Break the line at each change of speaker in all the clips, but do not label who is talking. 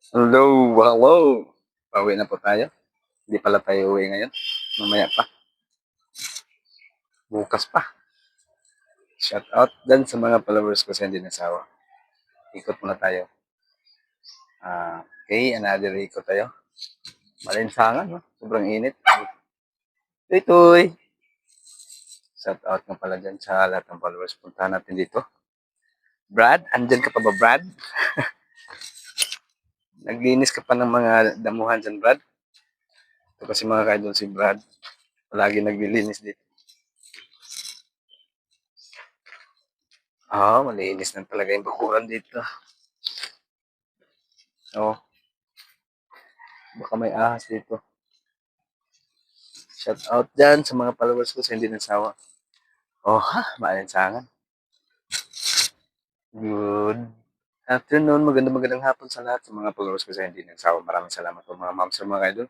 Hello, hello. Pauwi na po tayo. Hindi pala tayo uwi ngayon. Mamaya pa. Bukas pa. Shout out dan sa mga followers ko sa hindi nasawa. Ikot muna tayo. Okay, another ikot tayo. Malinsangan, no? Sobrang init. Tuy-tuy. Shout out nga pala dyan sa lahat ng followers. Puntahan natin dito. Brad, andyan ka pa ba, Brad? Naglinis ka pa ng mga damuhan dyan, Brad? Ito kasi mga kaidol si Brad. Palagi naglilinis dito. Malinis na talaga yung bakuran dito. Oh, baka may ahas dito. Shout out dyan sa mga followers ko sa hindi nagsawa. Maalinsangan. Good afternoon, magandang hapon sa lahat sa mga followers ko sa hindi nagsawa. Maraming salamat po mga moms mga idol.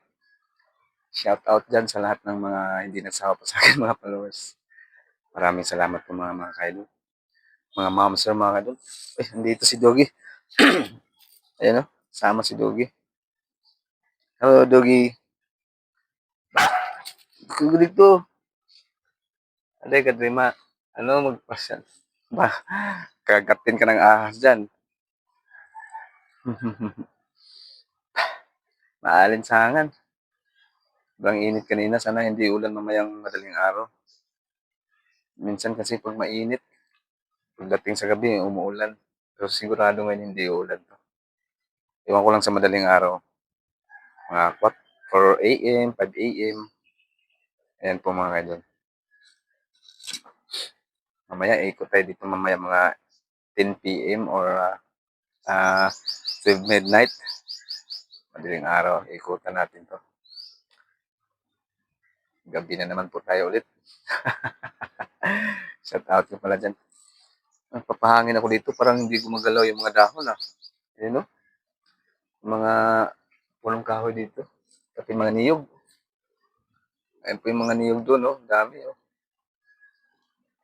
Shout out dyan sa lahat ng mga hindi nagsawa po sa akin mga followers. Maraming salamat po mga idol. Mga moms mga idol. Nandito si Doggy. Ayan o, sama si Doggy. Hello, Doggy. Dito. Aday ka, Drima. Magpasyan. Kagatin ka ng ahas dyan. Maalinsangan. Sobrang init kanina. Sana hindi ulan mamayang madaling araw. Minsan kasi pag mainit, pagdating sa gabi, umuulan. Pero sigurado ngayon hindi uulan to. Iwan ko lang sa madaling araw. Mga 4 a.m., 5 a.m. Ayan po mga kaidol. Mamaya, ikot tayo dito mamaya mga 10 p.m. or 12 midnight. Madaling araw, ikutan natin to. Gabi na naman po tayo ulit. Shout out ko pala dyan. Papahangin ako dito, parang hindi gumagalaw yung mga dahon Ayan o. Mga punong kahoy dito. Pati mga niyog. Ayan po yung mga niyog doon, dami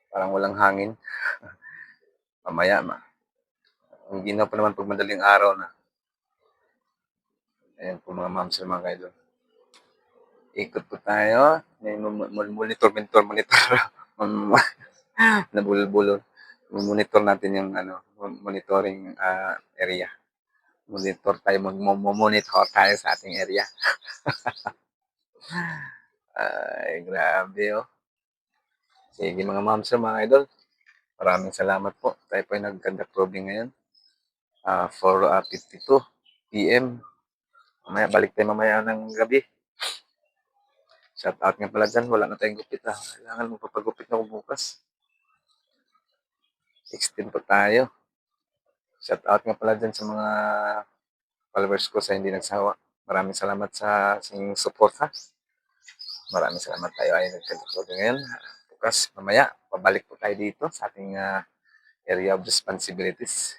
Parang walang hangin. Mamaya, ang ginaw pa naman pag madaling araw na. Ayan po mga moms mga kaidol. Ikot po tayo. May monitor. Nabulol-bulol. Monitor natin yung monitoring area. Monitor tayo sa ating area. Ay, grabe Sige mga moms mga idol. Maraming salamat po. Tayo po ay nag-conduct probing ngayon. 4:52 p.m. Mamaya, balik tayo mamaya ng gabi. Shout out nga pala dyan. Wala na tayong gupit Kailangan mo papagupit na ako bukas. 16 po tayo. Shout out nga pala dyan sa mga followers ko sa hindi nagsawa. Maraming salamat sa inyong support Maraming salamat tayo ay nagkagod ngayon. Bukas, mamaya, pabalik po tayo dito sa ating area of responsibilities.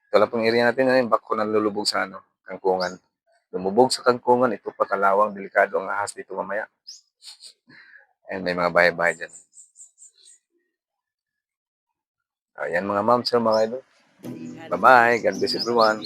Ito lang pong area natin yung bako na lulubog sa kangkungan. Lumubog sa kangkungan, ito pa kalawang, delikado ang ahas dito mamaya. And may mga bahay-bahay dyan. Ayan mga moms, mga idol. Bye-bye. God bless everyone.